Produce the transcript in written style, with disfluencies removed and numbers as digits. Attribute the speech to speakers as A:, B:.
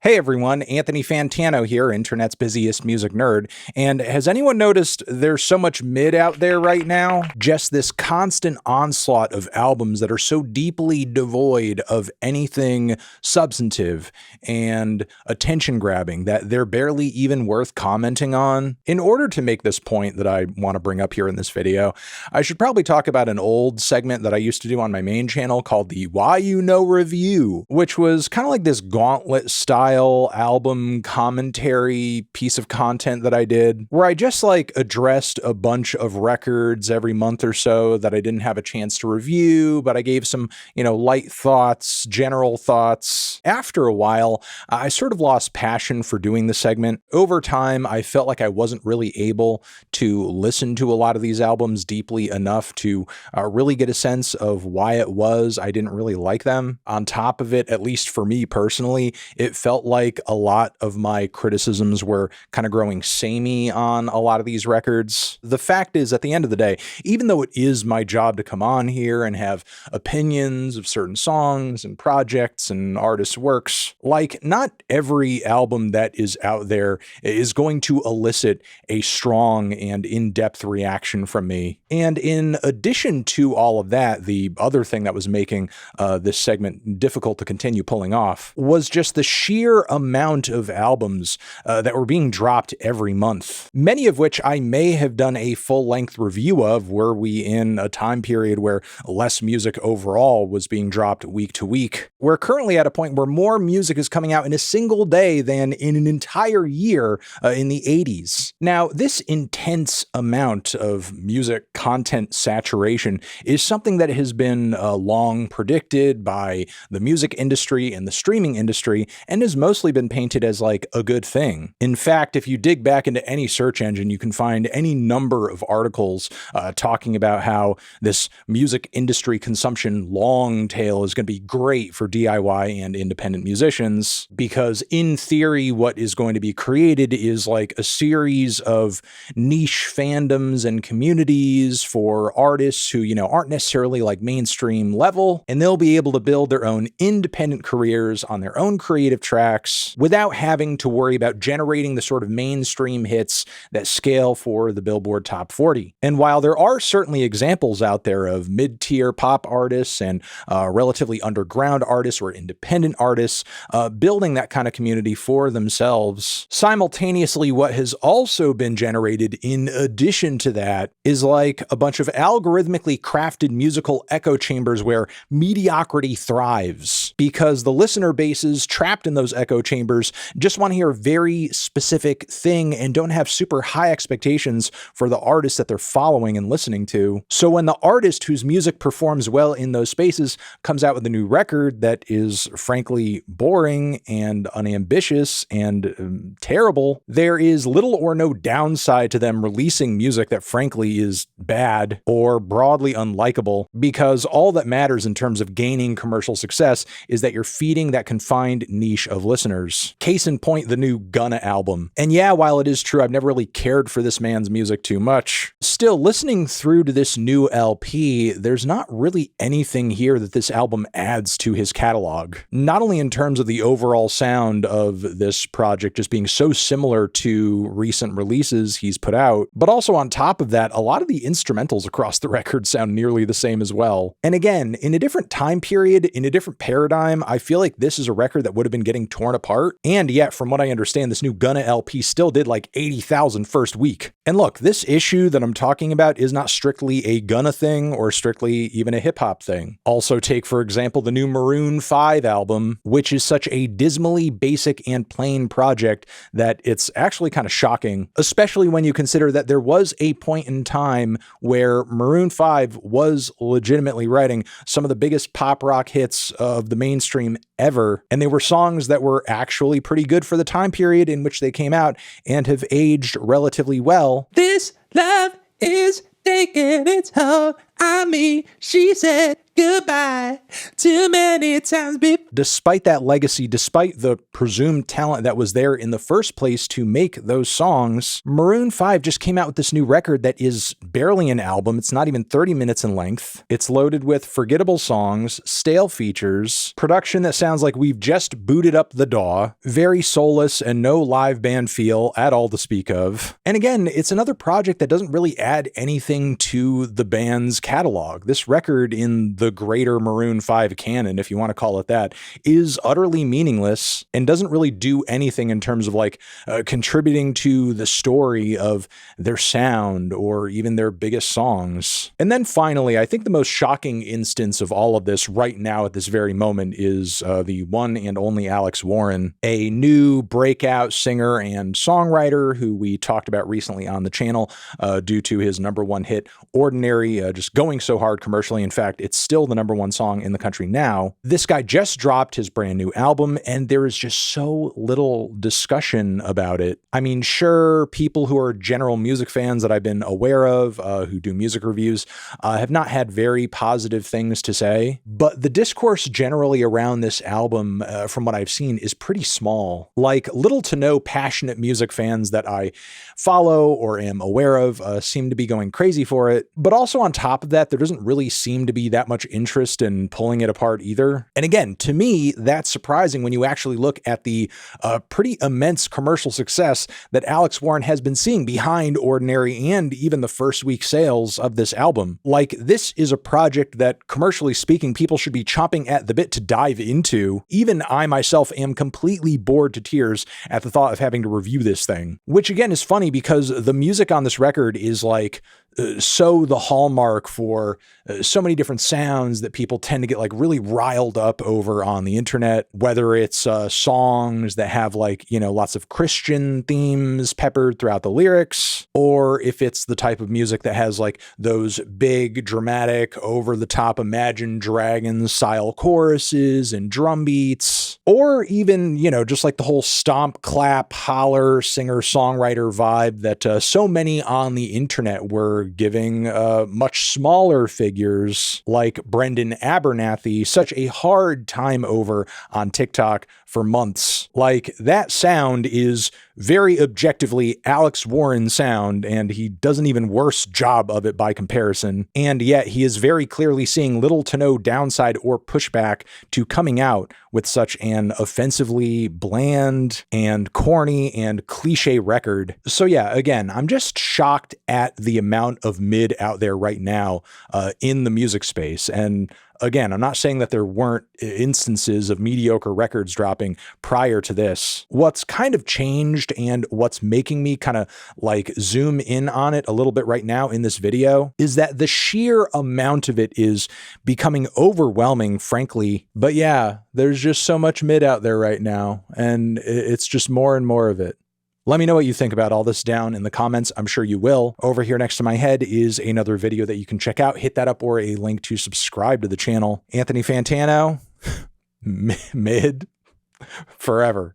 A: Hey everyone, Anthony Fantano here, internet's busiest music nerd. And has anyone noticed there's so much mid out there right now? Just this constant onslaught of albums that are so deeply devoid of anything substantive and attention grabbing that they're barely even worth commenting on. In order to make this point that I want to bring up here in this video, I should probably talk about an old segment that I used to do on my main channel called the YUNOREVIEW, which was kind of like this gauntlet style album commentary piece of content that I did, where I just addressed a bunch of records every month or so that I didn't have a chance to review, but I gave some, light thoughts, general thoughts. After a while, I sort of lost passion for doing the segment. Over time, I felt like I wasn't really able to listen to a lot of these albums deeply enough to really get a sense of why it was I didn't really like them. On top of it, at least for me personally, it felt like a lot of my criticisms were kind of growing samey on a lot of these records. The fact is, at the end of the day, even though it is my job to come on here and have opinions of certain songs and projects and artists' works, not every album that is out there is going to elicit a strong and in-depth reaction from me. And in addition to all of that, the other thing that was making this segment difficult to continue pulling off was just the sheer amount of albums that were being dropped every month, many of which I may have done a full-length review of were we in a time period where less music overall was being dropped week to week. We're currently at a point where more music is coming out in a single day than in an entire year in the 80s. Now, this intense amount of music content saturation is something that has been long predicted by the music industry and the streaming industry, and has mostly been painted as a good thing. In fact, if you dig back into any search engine, you can find any number of articles talking about how this music industry consumption long tail is going to be great for DIY and independent musicians, because in theory, what is going to be created is a series of niche fandoms and communities for artists who, aren't necessarily mainstream level, and they'll be able to build their own independent careers on their own creative tracks without having to worry about generating the sort of mainstream hits that scale for the Billboard Top 40. And while there are certainly examples out there of mid-tier pop artists and relatively underground artists or independent artists building that kind of community for themselves, simultaneously what has also been generated in addition to that is a bunch of algorithmically crafted musical echo chambers where mediocrity thrives, because the listener bases trapped in those echo chambers just want to hear a very specific thing and don't have super high expectations for the artist that they're following and listening to. So when the artist whose music performs well in those spaces comes out with a new record that is frankly boring and unambitious and terrible, there is little or no downside to them releasing music that frankly is bad or broadly unlikable, because all that matters in terms of gaining commercial success is that you're feeding that confined niche of listeners. Case in point, the new Gunna album. And yeah, while it is true I've never really cared for this man's music too much, still listening through to this new LP, there's not really anything here that this album adds to his catalog. Not only in terms of the overall sound of this project just being so similar to recent releases he's put out, but also on top of that, a lot of the instrumentals across the record sound nearly the same as well. And again, in a different time period, in a different paradigm, I feel like this is a record that would have been getting torn apart. And yet, from what I understand, this new Gunna LP still did 80,000 first week. And look, this issue that I'm talking about is not strictly a Gunna thing or strictly even a hip hop thing. Also take, for example, the new Maroon 5 album, which is such a dismally basic and plain project that it's actually kind of shocking, especially when you consider that there was a point in time where Maroon 5 was legitimately writing some of the biggest pop rock hits of the mainstream ever, and they were songs that were actually pretty good for the time period in which they came out and have aged relatively well.
B: This love is taking its hold on me, she said.
A: goodbye too many times before. Despite that legacy, despite the presumed talent that was there in the first place to make those songs, Maroon 5 just came out with this new record that is barely an album. It's not even 30 minutes in length. It's loaded with forgettable songs, stale features, production that sounds like we've just booted up the DAW, very soulless and no live band feel at all to speak of. And again, it's another project that doesn't really add anything to the band's catalog. This record in the greater Maroon 5 canon, if you want to call it that, is utterly meaningless and doesn't really do anything in terms of like contributing to the story of their sound or even their biggest songs. And then finally, I think the most shocking instance of all of this right now at this very moment is the one and only Alex Warren, a new breakout singer and songwriter who we talked about recently on the channel due to his #1 hit, Ordinary, just going so hard commercially. In fact, it's still the #1 song in the country now. This guy just dropped his brand new album, and there is just so little discussion about it. I mean, sure, people who are general music fans that I've been aware of, who do music reviews, have not had very positive things to say, but the discourse generally around this album, from what I've seen, is pretty small. Like, little to no passionate music fans that I follow or am aware of seem to be going crazy for it. But also on top of that, there doesn't really seem to be that much interest in pulling it apart either. And again, to me, that's surprising when you actually look at the pretty immense commercial success that Alex Warren has been seeing behind Ordinary and even the first week sales of this album. Like, this is a project that, commercially speaking, people should be chomping at the bit to dive into. Even I myself am completely bored to tears at the thought of having to review this thing, which again is funny because the music on this record is like so the hallmark for so many different sounds that people tend to get like really riled up over on the internet, whether it's songs that have like, you know, lots of Christian themes peppered throughout the lyrics, or if it's the type of music that has like those big, dramatic, over the top Imagine Dragons style choruses and drum beats, or even, you know, just like the whole stomp, clap, holler, singer, songwriter vibe that so many on the internet were giving much smaller figures like Brendan Abernathy such a hard time over on TikTok for months. Like, that sound is very objectively Alex Warren sound, and he does an even worse job of it by comparison. And yet he is very clearly seeing little to no downside or pushback to coming out with such an offensively bland and corny and cliche record. So yeah, again, I'm just shocked at the amount of mid out there right now in the music space. And again, I'm not saying that there weren't instances of mediocre records dropping prior to this. What's kind of changed and what's making me kind of like zoom in on it a little bit right now in this video is that the sheer amount of it is becoming overwhelming, frankly. But yeah, there's just so much mid out there right now, and it's just more and more of it. Let me know what you think about all this down in the comments. I'm sure you will. Over here next to my head is another video that you can check out. Hit that up or a link to subscribe to the channel. Anthony Fantano, mid forever.